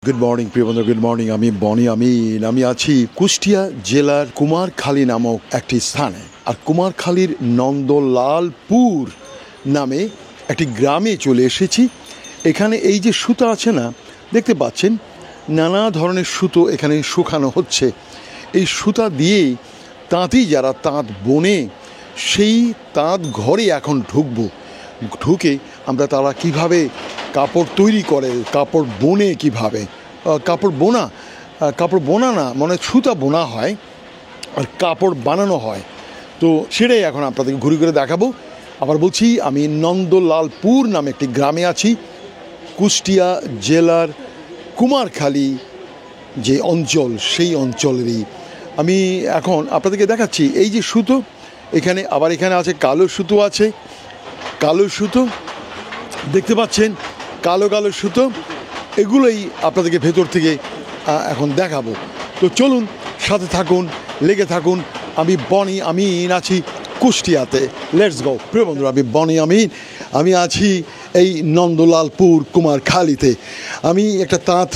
Good morning প্রিয় বন্ধু, good morning. আমি বনি আমিন। আমি আছি কুষ্টিয়া জেলার কুমারখালী নামক একটি স্থানে। আর কুমারখালীর নন্দলালপুর নামে একটি গ্রামে চলে এসেছি। এখানে এই যে সুতা আছে না, দেখতে পাচ্ছেন নানা ধরনের সুতো এখানে শুকানো হচ্ছে। এই সুতা দিয়েই তাঁতি যারা তাঁত বোনে, সেই তাঁত ঘরে এখন ঢুকে আমরা তারা কিভাবে কাপড় তৈরি করে, কাপড় বোনে কিভাবে, কাপড় বোনা না মানে সুতা বোনা হয় আর কাপড় বানানো হয়। তো সেটাই এখন আপনাদেরকে ঘুরে ঘুরে দেখাবো। আবার বলছি, আমি নন্দলালপুর নামে একটি গ্রামে আছি, কুষ্টিয়া জেলার কুমারখালী যে অঞ্চল, সেই অঞ্চলেরই আমি এখন আপনাদেরকে দেখাচ্ছি। এই যে সুতো, এখানে আবার এখানে আছে কালো সুতো, আছে কালো সুতো দেখতে পাচ্ছেন, কালো কালো সুতো। এগুলোই আপনাদেরকে ভেতর থেকে এখন দেখাবো। তো চলুন, সাথে থাকুন, লেগে থাকুন। আমি বনি আমিন আছি কুষ্টিয়াতে। লেটস গো প্রিয় বন্ধুরা, আমি বনি আমিন। আমি আছি এই নন্দলালপুর কুমারখালীতে। আমি একটা তাঁত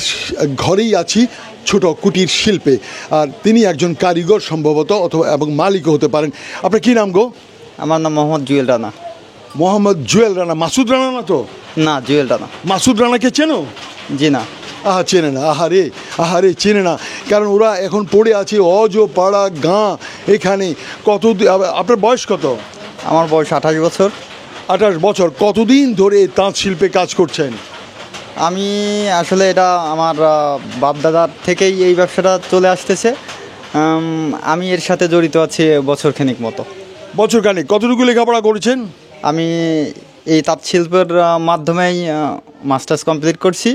ঘরেই আছি, ছোট কুটির শিল্পে। আর তিনি একজন কারিগর সম্ভবত, অথবা এবং মালিকও হতে পারেন। আপনার কী নাম গো? আমার নাম মোহাম্মদ জুয়েল রানা। মোহাম্মদ জুয়েল রানা। মাসুদ রানা না তো? না, জুয়েল রানা। মাসুদ রানাকে চেনো? জি না। চেনে না? আহারে চেনে না, কারণ ওরা এখন পড়ে আছে পাড়া গাঁ এখানে। আপনার বয়স কত? আমার বয়স 28 বছর। 28 বছর। কতদিন ধরে তাঁত শিল্পে কাজ করছেন? আমি আসলে এটা আমার বাপদাদার থেকেই এই ব্যবসাটা চলে আসতেছে। আমি এর সাথে জড়িত আছি বছরখানেক মতো। বছরখানেক। কতটুকু লেখাপড়া করেছেন? আমি এই তাঁত শিল্পের মাধ্যমেই মাস্টার্স কমপ্লিট করছি।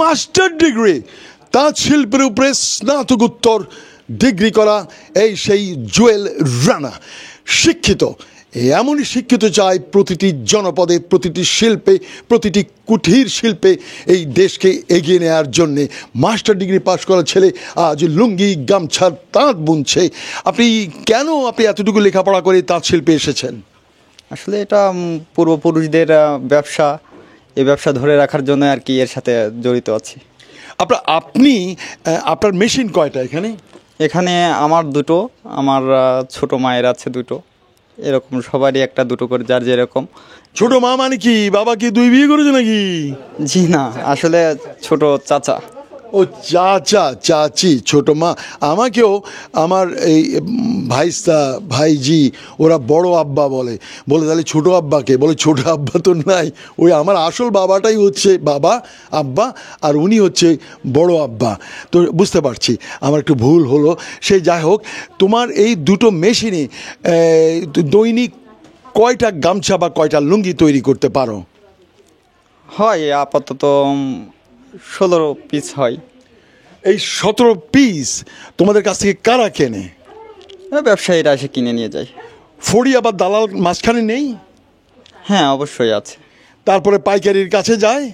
মাস্টার ডিগ্রি তাঁত শিল্পের উপরে স্নাতকোত্তর ডিগ্রি করা এই সেই জুয়েল রানা। শিক্ষিত, এমনই শিক্ষিত চাই প্রতিটি জনপদে, প্রতিটি শিল্পে, প্রতিটি কুটির শিল্পে এই দেশকে এগিয়ে নেওয়ার জন্যে। মাস্টার ডিগ্রি পাশ করা ছেলে আজ লুঙ্গি গামছার তাঁত বুনছে। আপনি এতটুকু লেখাপড়া করে তাঁত শিল্পে এসেছেন? আসলে এটা পূর্বপুরুষদের ব্যবসা, এই ব্যবসা ধরে রাখার জন্য আর কি এর সাথে জড়িত আছি। আপনার মেশিন কয়টা এখানে? এখানে আমার দুটো, আমার ছোট মায়ের আছে দুটো, এরকম সবারই একটা দুটো করে, যার যেরকম। ছোট মা মানে কি, বাবা কি 2 বিয়ে করেছে নাকি? জি না, আসলে ছোট চাচা। ও চাচা চাচি, ছোট মা। আমাকেও আমার এই ভাইজি ওরা বড় আব্বা বলে। তাহলে ছোট আব্বাকে বলে? ছোট আব্বা তো নাই, ওই আমার আসল বাবাটাই হচ্ছে বাবা আব্বা, আর উনি হচ্ছে বড় আব্বা। তো বুঝতে পারছি আমার একটু ভুল হলো। সেই যাই হোক, তোমার এই দুটো মেশিনে দৈনিক কয়টা গামছা বা কয়টা লুঙ্গি তৈরি করতে পারো? হয় আপাতত 16 পিস হয়। এই 17 পিস তোমাদের কাছ থেকে কারা কেনে? ব্যবসায়ীরা এসে কিনে নিয়ে যায়। ফড়ি আবার দালাল মাঝখানে নেই? হ্যাঁ, অবশ্যই আছে। তারপরে পাইকারির কাছে যায়,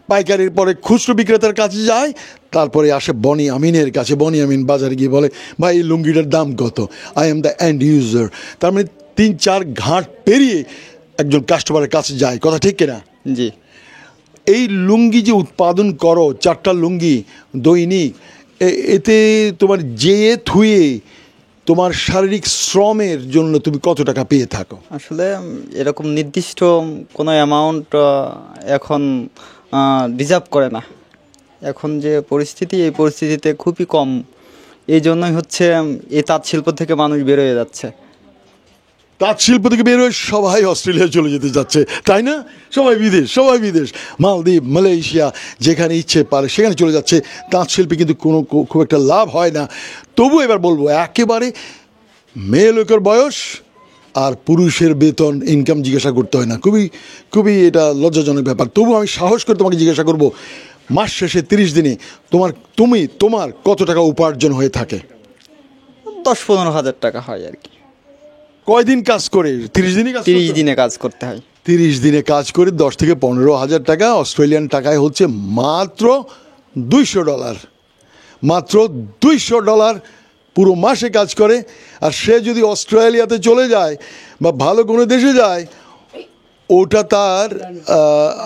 পাইকারির পরে খুচরো বিক্রেতার কাছে যায়, তারপরে আসে বনি আমিনের কাছে। বনি আমিন বাজারে গিয়ে বলে, ভাই এই লুঙ্গিটার দাম কত? I am the end user. তার মানে 3-4 ঘাট পেরিয়ে একজন কাস্টমারের কাছে যায়। কথা ঠিক কিনা? জি। এই লুঙ্গি যে উৎপাদন করো, 4টা লুঙ্গি দৈনিক, এতে তোমার যেয়ে থুয়ে তোমার শারীরিক শ্রমের জন্য তুমি কত টাকা পেয়ে থাকো? আসলে এরকম নির্দিষ্ট কোনো অ্যামাউন্ট এখন ডিজার্ভ করে না। এখন যে পরিস্থিতি, এই পরিস্থিতিতে খুবই কম। এই জন্যই হচ্ছে এই তাঁত শিল্প থেকে মানুষ বেরোয় যাচ্ছে। তাঁত শিল্প থেকে বের হয়ে সবাই অস্ট্রেলিয়া চলে যেতে যাচ্ছে, তাই না? সবাই বিদেশ, মালদ্বীপ, মালয়েশিয়া, যেখানে ইচ্ছে পারে সেখানে চলে যাচ্ছে। তাঁত শিল্পে কিন্তু খুব একটা লাভ হয় না। তবু এবার বলবো, একেবারে মেয়ে লোকের বয়স আর পুরুষের বেতন ইনকাম জিজ্ঞাসা করতে হয় না। খুবই এটা লজ্জাজনক ব্যাপার। তবু আমি সাহস করে তোমাকে জিজ্ঞাসা করব, মাস শেষে 30 দিনে তোমার কত টাকা উপার্জন হয়ে থাকে? 10-15 হাজার টাকা হয় আর কি। কয়দিন কাজ করে? 30 দিনে? 30 দিনে কাজ করতে হয়। 30 দিনে কাজ করে 10 থেকে 15 হাজার টাকা অস্ট্রেলিয়ান টাকায় হচ্ছে মাত্র $200। মাত্র $200 পুরো মাসে কাজ করে। আর সে যদি অস্ট্রেলিয়াতে চলে যায় বা ভালো কোনো দেশে যায়, ওটা তার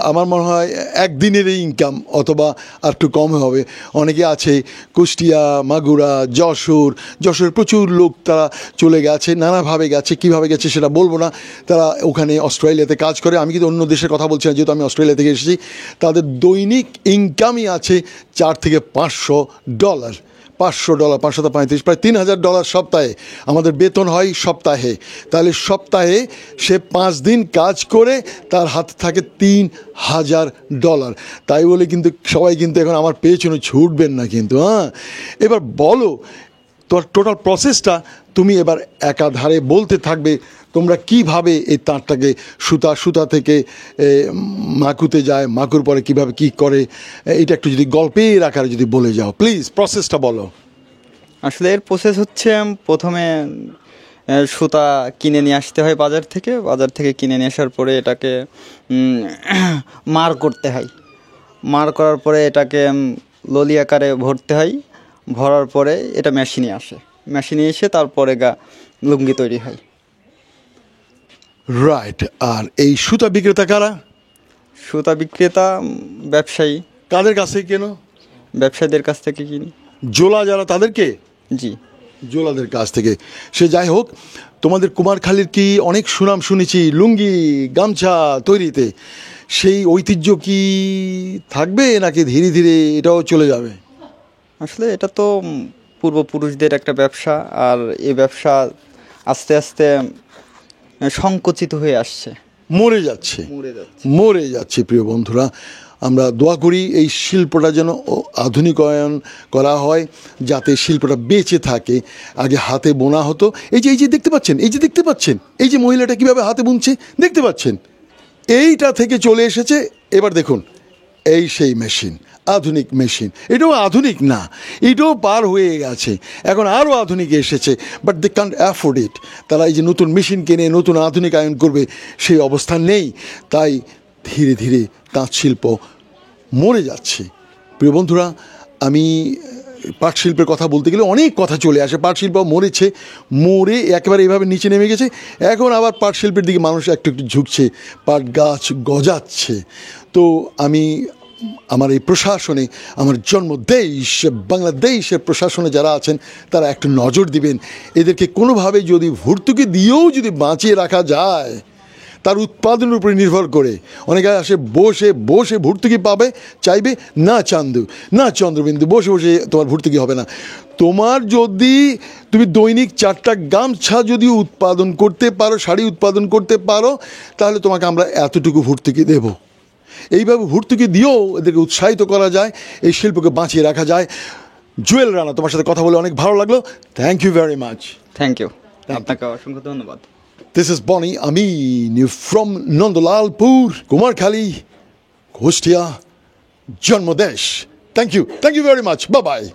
আমার মনে হয় একদিনের ইনকাম, অথবা আর একটু কম হবে। অনেকে আছে কুষ্টিয়া, মাগুরা, যশোর প্রচুর লোক তারা চলে গেছে, নানাভাবে গেছে, কীভাবে গেছে সেটা বলবো না। তারা ওখানে অস্ট্রেলিয়াতে কাজ করে, আমি কিন্তু অন্য দেশের কথা বলছি না, যেহেতু আমি অস্ট্রেলিয়া থেকে এসেছি। তাদের দৈনিক ইনকামই আছে $400 থেকে $500, $500, 535, প্রায় $3000 সপ্তাহে। আমাদের বেতন হয় সপ্তাহে, তাহলে সপ্তাহে সে 5 দিন কাজ করে তার হাতে থাকে $3000। তাই বলে কিন্তু সবাই কিন্তু এখন আমার পেছনে ছুটবেন না কিন্তু, হ্যাঁ। এবার বলো তোর টোটাল প্রসেসটা, তুমি এবার একাধারে বলতে থাকবে তোমরা কিভাবে এই তাঁতটাকে সুতা থেকে মাকুতে যায়, মাকুর পরে কিভাবে কি করে, এটা একটু যদি গল্পের আকারে যদি বলে যাও প্লিজ, প্রসেসটা বলো। আসলে এর প্রসেস হচ্ছে প্রথমে সুতা কিনে নিয়ে আসতে হয় বাজার থেকে কিনে নিয়ে আসার পরে এটাকে মার করতে হয়। মার করার পরে এটাকে ললি আকারে ভরতে হয়। ভরার পরে এটা মেশিনে এসে তারপরে লুঙ্গি তৈরি হয়। রাইট। আর এই সুতা বিক্রেতা কারা? সুতা বিক্রেতা ব্যবসায়ী। কাদের কাছে কেন? ব্যবসায়ীদের কাছ থেকে কিনি। জোলা যারা, তাদেরকে? জি, জোলাদের কাছ থেকে। সে যাই হোক, তোমাদের কুমারখালীর কি অনেক সুনাম শুনেছি লুঙ্গি গামছা তৈরিতে, সেই ঐতিহ্য কি থাকবে নাকি ধীরে ধীরে এটাও চলে যাবে? আসলে এটা তো পূর্বপুরুষদের একটা ব্যবসা, আর এই ব্যবসা আস্তে আস্তে সংকুচিত হয়ে আসছে, মরে যাচ্ছে। প্রিয় বন্ধুরা, আমরা দোয়া করি এই শিল্পটা যেন আধুনিকায়ন করা হয়, যাতে শিল্পটা বেঁচে থাকে। আগে হাতে বোনা হতো। এই যে দেখতে পাচ্ছেন, এই যে মহিলাটা কীভাবে হাতে বুনছে দেখতে পাচ্ছেন, এইটা থেকে চলে এসেছে। এবার দেখুন, এই সেই মেশিন, আধুনিক মেশিন। এটাও আধুনিক না, এটাও পার হয়ে গেছে, এখন আরও আধুনিক এসেছে, but they can't afford it. তারা এই যে নতুন মেশিন কিনে নতুন আধুনিকায়ন করবে সেই অবস্থা নেই। তাই ধীরে ধীরে তাঁত শিল্প মরে যাচ্ছে। প্রিয় বন্ধুরা, আমি পাট শিল্পের কথা বলতে গেলে অনেক কথা চলে আসে। পাট শিল্প মরে একেবারে এভাবে নিচে নেমে গেছে। এখন আবার পাট শিল্পের দিকে মানুষ একটু ঝুঁকছে, পাট গাছ গজাচ্ছে। তো আমি আমার এই প্রশাসনে, আমার জন্মদেশ বাংলাদেশের প্রশাসনে যারা আছেন তারা একটু নজর দিবেন। এদেরকে কোনোভাবে যদি ভর্তুকি দিয়েও যদি বাঁচিয়ে রাখা যায়, তার উৎপাদনের উপরে নির্ভর করে অনেকে আসে বসে ভর্তুকি চাইবে না চন্দ্রবিন্দু, বসে তোমার ভর্তুকি হবে না। তুমি দৈনিক 4টা গামছা যদি উৎপাদন করতে পারো, শাড়ি উৎপাদন করতে পারো, তাহলে তোমাকে আমরা এতটুকু ভর্তুকি দেব। এইভাবে ভর্তুকি দিয়েও এদেরকে উৎসাহিত করা যায়, এই শিল্পকে বাঁচিয়ে রাখা যায়। জুয়েল রানা, তোমার সাথে কথা বলে অনেক ভালো লাগলো। Thank you very much. Thank you, আপনাকে অসংখ্য ধন্যবাদ। This is Bonnie Amin from Nandalalpur, Kumarkhali, Kushtia, Janmadesh. Thank you very much. Bye-bye.